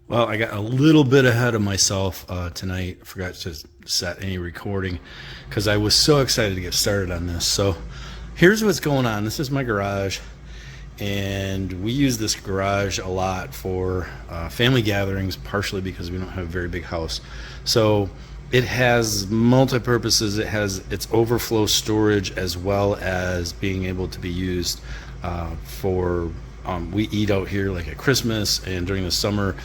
Well, I got a little bit ahead of myself tonight. I forgot to set any recording because I was so excited to get started on this. So here's what's going on. This is my garage, and we use this garage a lot for family gatherings, partially because we don't have a very big house. So it has multi-purposes. It has its overflow storage as well as being able to be used for we eat out here like at Christmas and during the summer.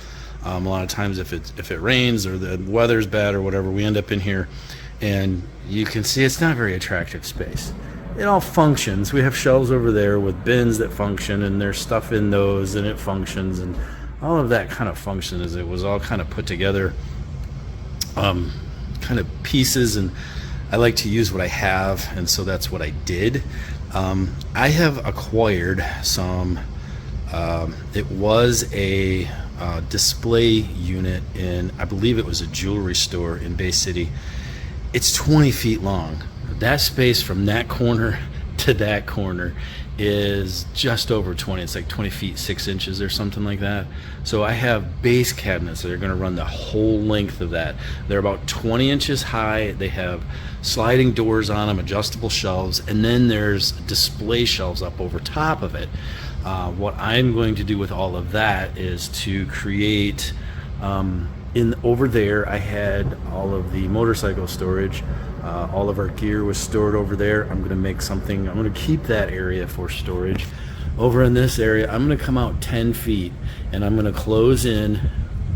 A lot of times if it rains or the weather's bad or whatever, we end up in here, and you can see it's not a very attractive space. It all functions. We have shelves over there with bins that function, and there's stuff in those, and it functions, and all of that kind of functions. It was all kind of put together, kind of pieces, and I like to use what I have, and so that's what I did. I have acquired some. It was a display unit in, I believe it was a jewelry store in Bay City. It's 20 feet long. That space from that corner to that corner is just over 20. It's like 20 feet 6 inches or something like that. So I have base cabinets that are going to run the whole length of that. They're about 20 inches high. They have sliding doors on them, adjustable shelves, and then there's display shelves up over top of it. What I'm going to do with all of that is to create, in over there I had all of the motorcycle storage. All of our gear was stored over there. I'm going to make something, I'm going to keep that area for storage. Over in this area, I'm going to come out 10 feet and I'm going to close in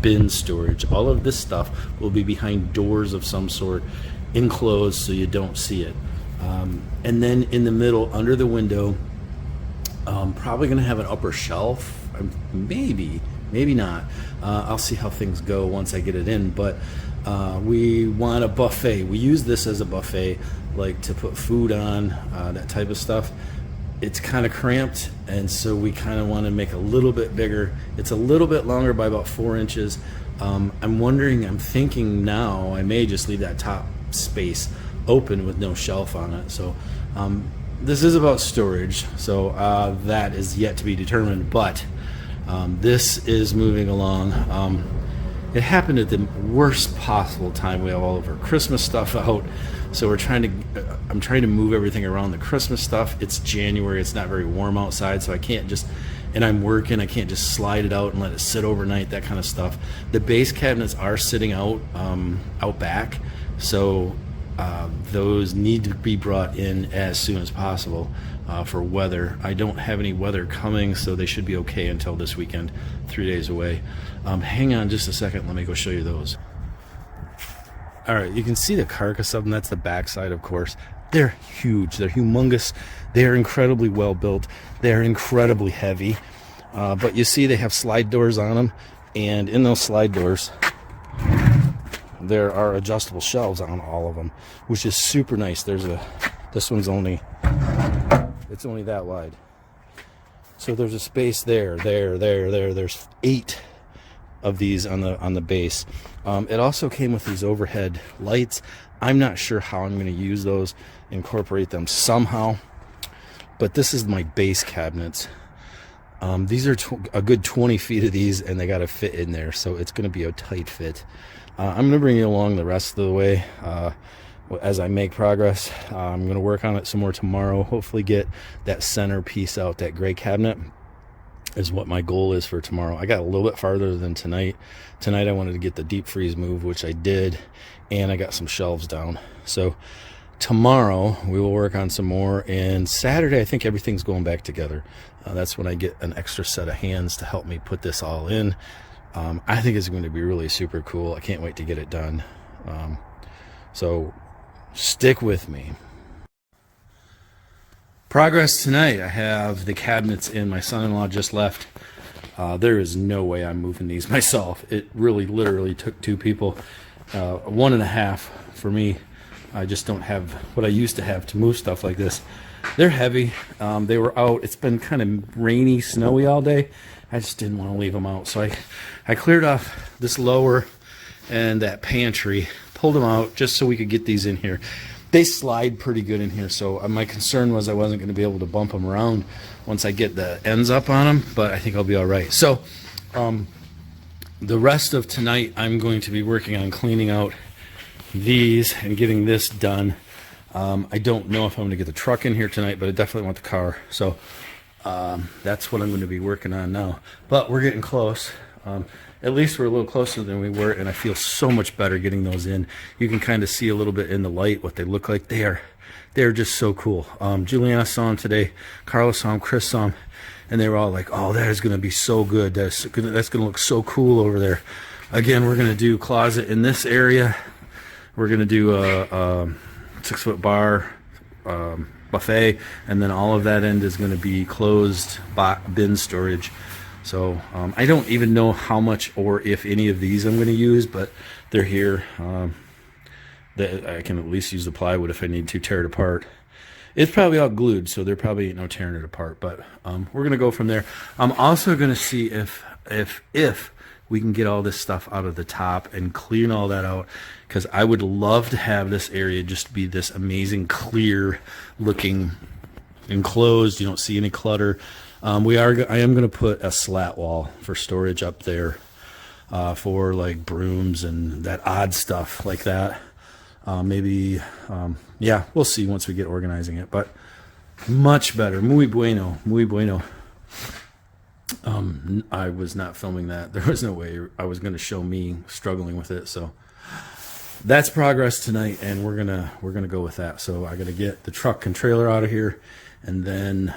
bin storage. All of this stuff will be behind doors of some sort, enclosed so you don't see it. And then in the middle, under the window, probably going to have an upper shelf, maybe not. I'll see how things go once I get it in, but we want a buffet. We use this as a buffet, like to put food on, that type of stuff. It's kind of cramped, and so we kind of want to make a little bit bigger. It's a little bit longer by about 4 inches. I'm thinking now I may just leave that top space open with no shelf on it. So this is about storage, so that is yet to be determined, but this is moving along. It happened at the worst possible time. We have all of our Christmas stuff out, so I'm trying to move everything around the Christmas stuff. It's January, it's not very warm outside, so I can't just, and I'm working, I can't just slide it out and let it sit overnight, that kind of stuff. The base cabinets are sitting out back, so those need to be brought in as soon as possible for weather. I don't have any weather coming, so they should be okay until this weekend, 3 days away. Hang on just a second, let me go show you those. All right, you can see the carcass of them. That's the backside, of course. They're huge, they're humongous, they're incredibly well built, they're incredibly heavy, but you see they have slide doors on them, and in those slide doors there are adjustable shelves on all of them, which is super nice. This one's only that wide. So there's a space there. There's 8 of these on the base. It also came with these overhead lights. I'm not sure how I'm going to use those, incorporate them somehow. But this is my base cabinets. These are a good 20 feet of these, and they got to fit in there, so it's going to be a tight fit. I'm going to bring you along the rest of the way as I make progress. I'm going to work on it some more tomorrow, hopefully get that center piece out. That gray cabinet is what my goal is for tomorrow. I got a little bit farther than tonight. Tonight I wanted to get the deep freeze moved, which I did, and I got some shelves down. So tomorrow we will work on some more, and Saturday I think everything's going back together. That's when I get an extra set of hands to help me put this all in. I think it's going to be really super cool. I can't wait to get it done. So stick with me. Progress tonight. I have the cabinets in. My son-in-law just left. There is no way I'm moving these myself. It really literally took 2 people. 1.5 for me. I just don't have what I used to have to move stuff like this. They're heavy. They were out. It's been kind of rainy, snowy all day. I just didn't want to leave them out. So I cleared off this lower and that pantry, pulled them out just so we could get these in here. They slide pretty good in here, so my concern was I wasn't going to be able to bump them around once I get the ends up on them, but I think I'll be all right. So the rest of tonight, I'm going to be working on cleaning out these and getting this done. I don't know if I'm going to get the truck in here tonight, but I definitely want the car. So that's what I'm going to be working on now. But we're getting close. At least we're a little closer than we were, and I feel so much better getting those in. You can kind of see a little bit in the light what they look like. They're just so cool. Juliana saw them today. Carlos saw them. Chris saw them. And they were all like, oh, that is going to be so good. That's going to look so cool over there. Again, we're going to do closet in this area. We're going to do a 6-foot bar, buffet, and then all of that end is going to be closed bin storage. So I don't even know how much or if any of these I'm going to use, but they're here. I can at least use the plywood if I need to tear it apart. It's probably all glued, so there probably ain't no tearing it apart, but we're going to go from there. I'm also going to see if we can get all this stuff out of the top and clean all that out, because I would love to have this area just be this amazing, clear looking enclosed. You don't see any clutter. I am going to put a slat wall for storage up there for like brooms and that odd stuff like that. Yeah, we'll see once we get organizing it, but much better. Muy bueno, muy bueno. I was not filming that. There was no way I was going to show me struggling with it. So that's progress tonight, and we're gonna go with that. So I got to get the truck and trailer out of here, and then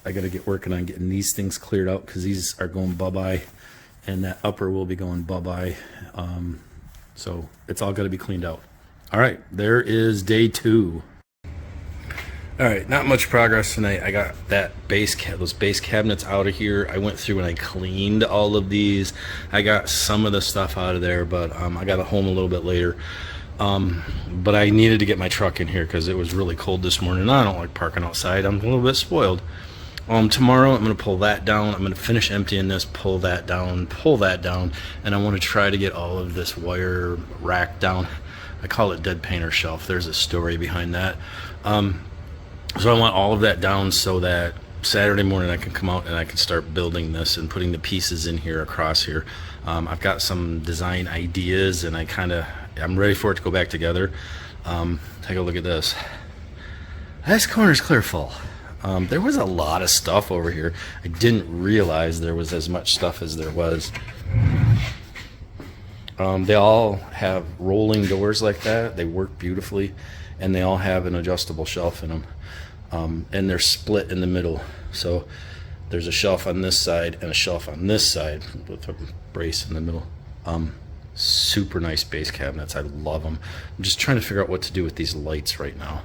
I got to get working on getting these things cleared out, because these are going bye-bye, and that upper will be going bye-bye. So it's all got to be cleaned out. All right, there is day 2. All right, not much progress tonight. I got that those base cabinets out of here. I went through and I cleaned all of these. I got some of the stuff out of there, but I got home a little bit later. But I needed to get my truck in here because it was really cold this morning. I don't like parking outside. I'm a little bit spoiled. Tomorrow I'm going to pull that down. I'm going to finish emptying this, pull that down, and I want to try to get all of this wire rack down. I call it dead painter shelf. There's a story behind that. So I want all of that down so that Saturday morning I can come out and I can start building this and putting the pieces in here across here. I've got some design ideas, and I'm ready for it to go back together. Take a look at this. This corner's clear full. There was a lot of stuff over here. I didn't realize there was as much stuff as there was. They all have rolling doors like that. They work beautifully, and they all have an adjustable shelf in them. And they're split in the middle. So there's a shelf on this side and a shelf on this side with a brace in the middle. Super nice base cabinets. I love them. I'm just trying to figure out what to do with these lights right now.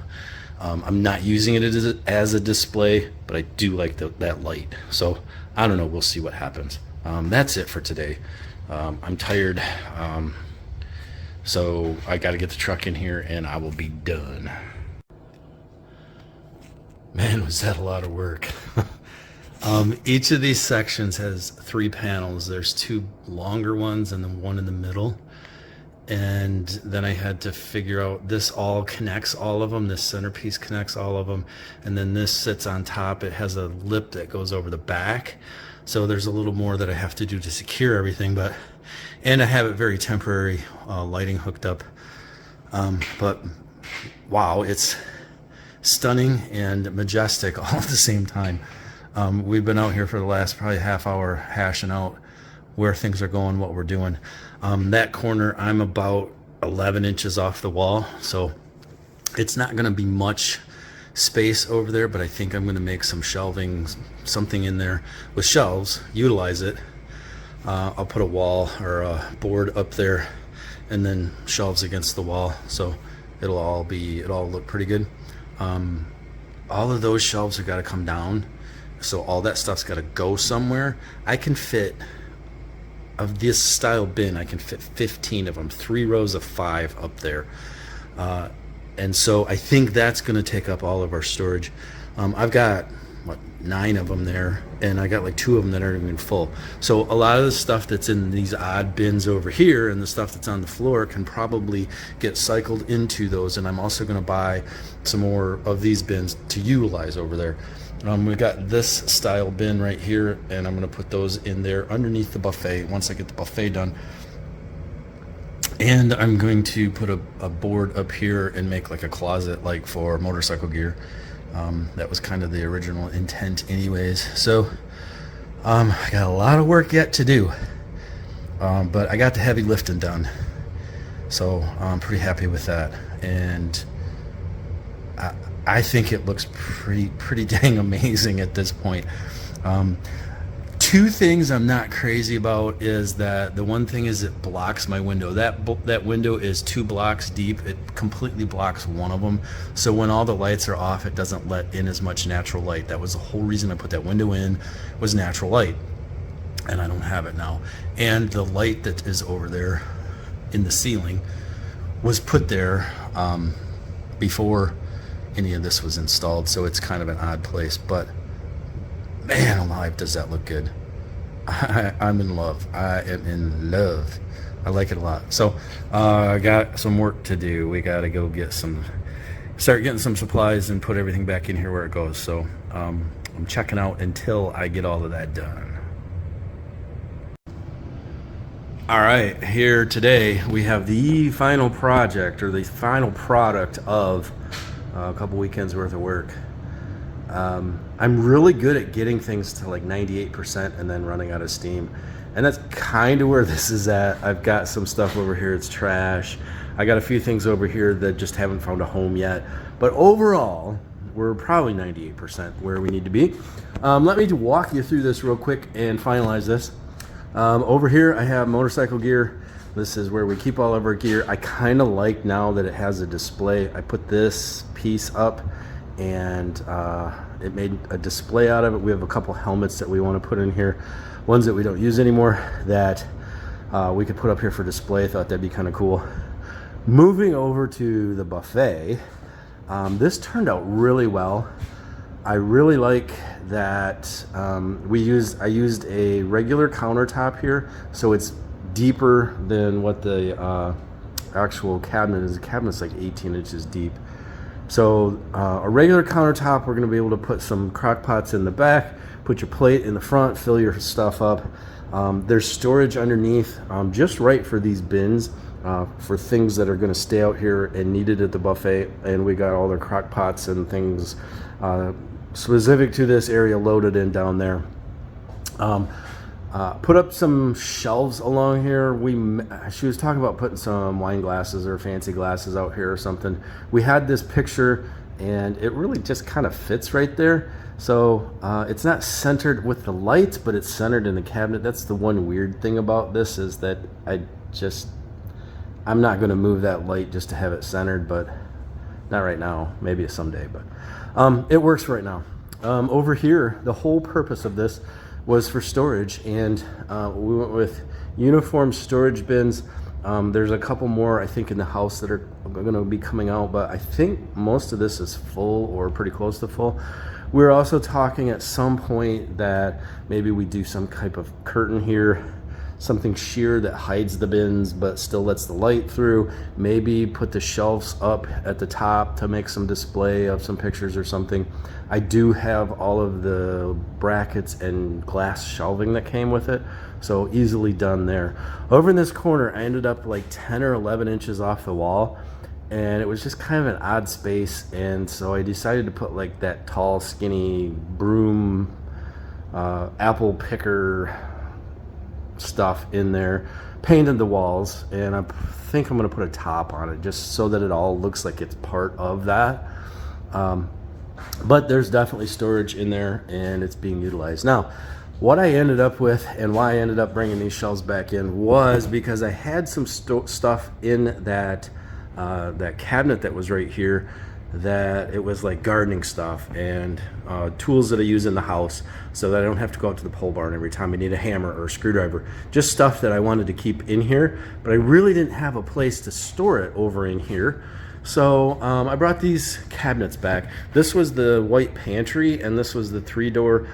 I'm not using it as a display, but I do like that light. So I don't know. We'll see what happens. That's it for today. I'm tired, so I got to get the truck in here and I will be done. Man, was that a lot of work. Each of these sections has 3 panels. There's 2 longer ones and then one in the middle. And then I had to figure out, this all connects all of them. This centerpiece connects all of them. And then this sits on top. It has a lip that goes over the back. So there's a little more that I have to do to secure everything, and I have it very temporary lighting hooked up. But wow, it's stunning and majestic all at the same time. We've been out here for the last probably half hour hashing out where things are going, what we're doing. That corner, I'm about 11 inches off the wall, so it's not going to be much space over there, but I think I'm going to make some shelving, something in there with shelves, utilize it. I'll put a wall or a board up there and then shelves against the wall, so it'll all look pretty good. All of those shelves have got to come down, so all that stuff's got to go somewhere. I can fit, of this style bin, I can fit 15 of them, 3 rows of 5 up there. And so I think that's going to take up all of our storage. I've got 9 of them there, and I got like 2 of them that aren't even full. So a lot of the stuff that's in these odd bins over here and the stuff that's on the floor can probably get cycled into those. And I'm also going to buy some more of these bins to utilize over there. We got this style bin right here, and I'm going to put those in there underneath the buffet once I get the buffet done. And I'm going to put a board up here and make like a closet like for motorcycle gear. That was kind of the original intent anyways. So I got a lot of work yet to do, but I got the heavy lifting done. So I'm pretty happy with that. And I think it looks pretty dang amazing at this point. Two things I'm not crazy about is that the one thing is it blocks my window. That window is 2 blocks deep. It completely blocks one of them. So when all the lights are off, it doesn't let in as much natural light. That was the whole reason I put that window in, was natural light. And I don't have it now. And the light that is over there in the ceiling was put there before any of this was installed. So it's kind of an odd place, but man alive, does that look good. I'm in love. I am in love. I like it a lot. So I got some work to do. We got to go start getting some supplies and put everything back in here where it goes. So I'm checking out until I get all of that done. All right, here today we have the final project, or the final product of a couple weekends worth of work. I'm really good at getting things to like 98% and then running out of steam. And that's kind of where this is at. I've got some stuff over here, it's trash. I got a few things over here that just haven't found a home yet. But overall, we're probably 98% where we need to be. Let me walk you through this real quick and finalize this. Over here, I have motorcycle gear. This is where we keep all of our gear. I kind of like now that it has a display. I put this piece up and it made a display out of it. We have a couple helmets that we want to put in here, ones that we don't use anymore, that we could put up here for display. I thought that'd be kind of cool. Moving over to the buffet, this turned out really well. I really like that I used a regular countertop here, so it's deeper than what the actual cabinet is. The cabinet's like 18 inches deep. So a regular countertop, we're going to be able to put some crock pots in the back, put your plate in the front, fill your stuff up. There's storage underneath, just right for these bins, for things that are going to stay out here and needed at the buffet. And we got all the crock pots and things specific to this area loaded in down there. Put up some shelves along here. She was talking about putting some wine glasses or fancy glasses out here or something. We had this picture and it really just kind of fits right there. So it's not centered with the lights, but it's centered in the cabinet. That's the one weird thing about this, is that I'm not going to move that light just to have it centered, but not right now, maybe someday, but it works right now. Over here, the whole purpose of this was for storage, and we went with uniform storage bins. There's a couple more, I think, in the house that are going to be coming out, but I think most of this is full or pretty close to full. We're also talking at some point that maybe we do some type of curtain here, something sheer that hides the bins but still lets the light through. Maybe put the shelves up at the top to make some display of some pictures or something. I do have all of the brackets and glass shelving that came with it, so easily done there. Over in this corner, I ended up like 10 or 11 inches off the wall, and it was just kind of an odd space, and so I decided to put like that tall, skinny broom, apple picker stuff in there, painted the walls, and I think I'm going to put a top on it just so that it all looks like it's part of that. But there's definitely storage in there and it's being utilized. Now, what I ended up with and why I ended up bringing these shelves back in was because I had some stuff in that cabinet that was right here, that it was like gardening stuff and tools that I use in the house so that I don't have to go out to the pole barn every time I need a hammer or a screwdriver. Just stuff that I wanted to keep in here, but I really didn't have a place to store it over in here. So I brought these cabinets back. This was the white pantry, and this was the 3-door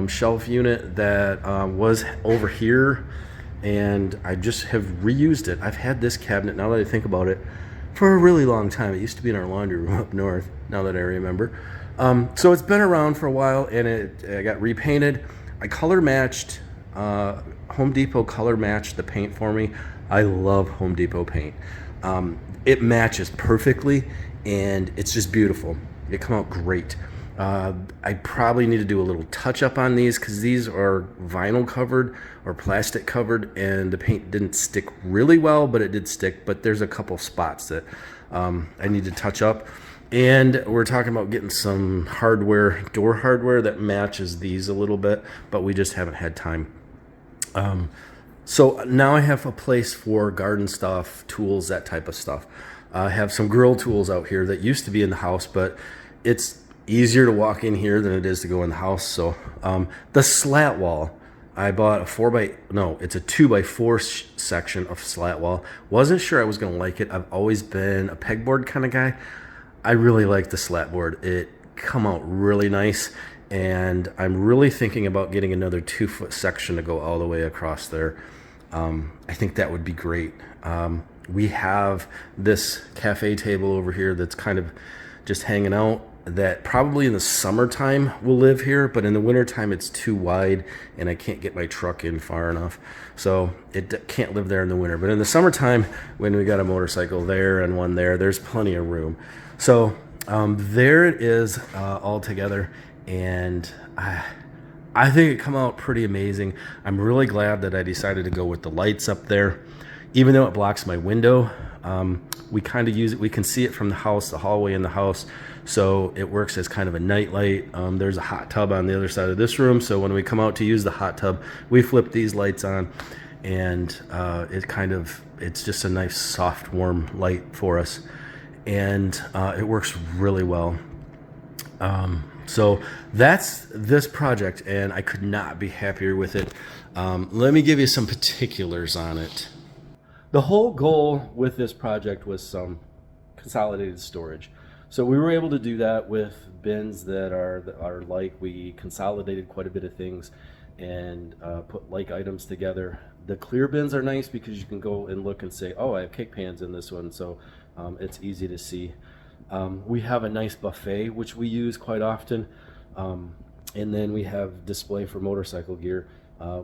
shelf unit that was over here, and I just have reused it. I've had this cabinet, now that I think about it, for a really long time. It used to be in our laundry room up north, now that I remember. So it's been around for a while, and it got repainted. I color matched, Home Depot color matched the paint for me. I love Home Depot paint. It matches perfectly, and it's just beautiful. It come out great. I probably need to do a little touch up on these because these are vinyl covered or plastic covered, and the paint didn't stick really well, but it did stick. But there's a couple spots that I need to touch up. And we're talking about getting some hardware, door hardware that matches these a little bit, but we just haven't had time. So now I have a place for garden stuff, tools, that type of stuff. I have some grill tools out here that used to be in the house, but it's easier to walk in here than it is to go in the house. So the slat wall, I bought a 2x4 section of slat wall. Wasn't sure I was going to like it. I've always been a pegboard kind of guy. I really like the slat board. It come out really nice, and I'm really thinking about getting another 2-foot section to go all the way across there. I think that would be great. We have this cafe table over here that's kind of just hanging out, that probably in the summertime will live here, but in the wintertime it's too wide and I can't get my truck in far enough. So it can't live there in the winter. But in the summertime, when we got a motorcycle there and one there, there's plenty of room. So there it is all together, and I think it come out pretty amazing. I'm really glad that I decided to go with the lights up there. Even though it blocks my window, we kind of use it. We can see it from the house, the hallway in the house. So it works as kind of a night light. There's a hot tub on the other side of this room. So when we come out to use the hot tub, we flip these lights on, and it's just a nice, soft, warm light for us. And it works really well. So that's this project, and I could not be happier with it. Let me give you some particulars on it. The whole goal with this project was some consolidated storage. So we were able to do that with bins that are like, we consolidated quite a bit of things and put like items together. The clear bins are nice because you can go and look and say, oh, I have cake pans in this one, so it's easy to see. We have a nice buffet, which we use quite often. And then we have display for motorcycle gear,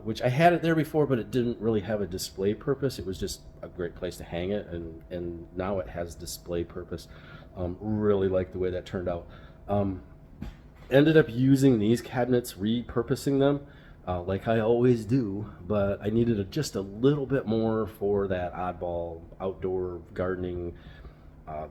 which I had it there before, but it didn't really have a display purpose. It was just a great place to hang it, and now it has display purpose. Really like the way that turned out. Ended up using these cabinets, repurposing them, like I always do, but I needed just a little bit more for that oddball outdoor gardening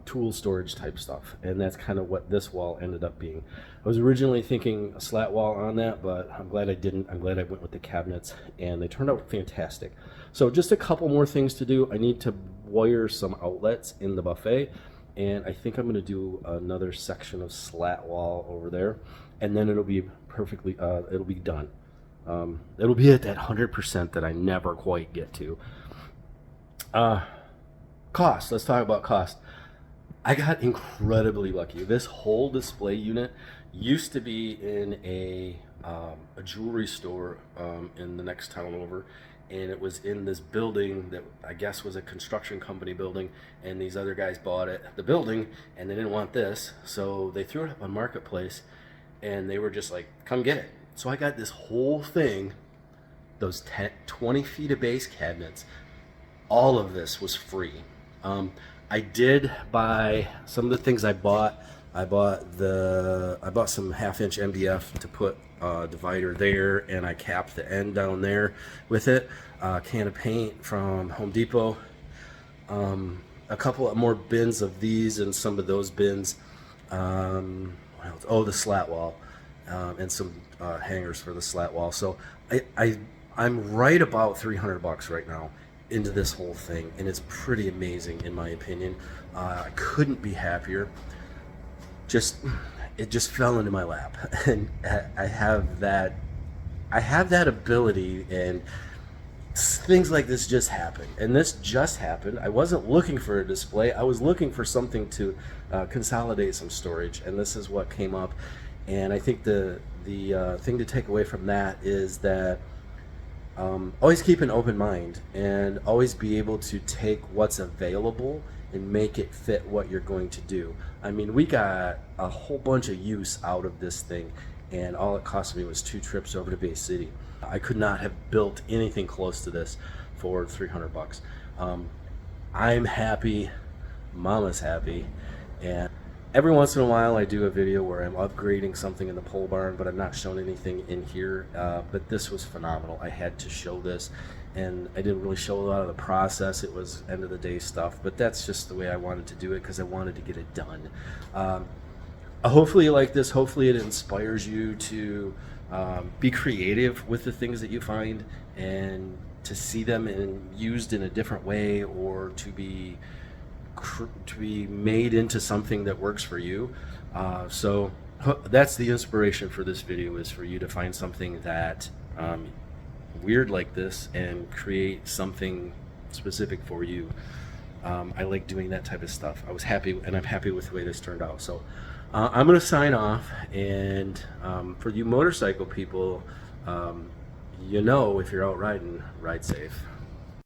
tool storage type stuff, and that's kind of what this wall ended up being. I was originally thinking a slat wall on that, but I'm glad I didn't. I'm glad I went with the cabinets, and they turned out fantastic. So just a couple more things to do. I need to wire some outlets in the buffet, and I think I'm going to do another section of slat wall over there, and then it'll be perfectly it'll be done. It'll be at that 100% that I never quite get to. Cost. Let's talk about cost. I got incredibly lucky. This whole display unit used to be in a jewelry store in the next town over, and it was in this building that I guess was a construction company building, and these other guys bought the building, and they didn't want this, so they threw it up on Marketplace, and they were just like, come get it. So I got this whole thing, those 20 feet of base cabinets. All of this was free. I did buy some of the things I bought. I bought some 1/2-inch MDF to put a divider there, and I capped the end down there with it. A can of paint from Home Depot. A couple of more bins of these and some of those bins. What else? Oh, the slat wall, and some hangers for the slat wall. So I'm right about $300 right now into this whole thing, and it's pretty amazing in my opinion. I couldn't be happier. It just fell into my lap, and I have that ability, and things like this just happen, and this just happened. I wasn't looking for a display. I was looking for something to consolidate some storage, and this is what came up. And I think the thing to take away from that is that always keep an open mind, and always be able to take what's available and make it fit what you're going to do. I mean, we got a whole bunch of use out of this thing, and all it cost me was 2 trips over to Bay City. I could not have built anything close to this for $300. I'm happy, Mama's happy, and every once in a while I do a video where I'm upgrading something in the pole barn, but I'm not showing anything in here. But this was phenomenal. I had to show this, and I didn't really show a lot of the process. It was end of the day stuff, but that's just the way I wanted to do it because I wanted to get it done. Hopefully you like this. Hopefully it inspires you to be creative with the things that you find and to see them used in a different way, or to be made into something that works for you. So that's the inspiration for this video, is for you to find something that weird like this and create something specific for you. I like doing that type of stuff. I was happy, and I'm happy with the way this turned out. So I'm gonna sign off, and for you motorcycle people, if you're out riding, ride safe.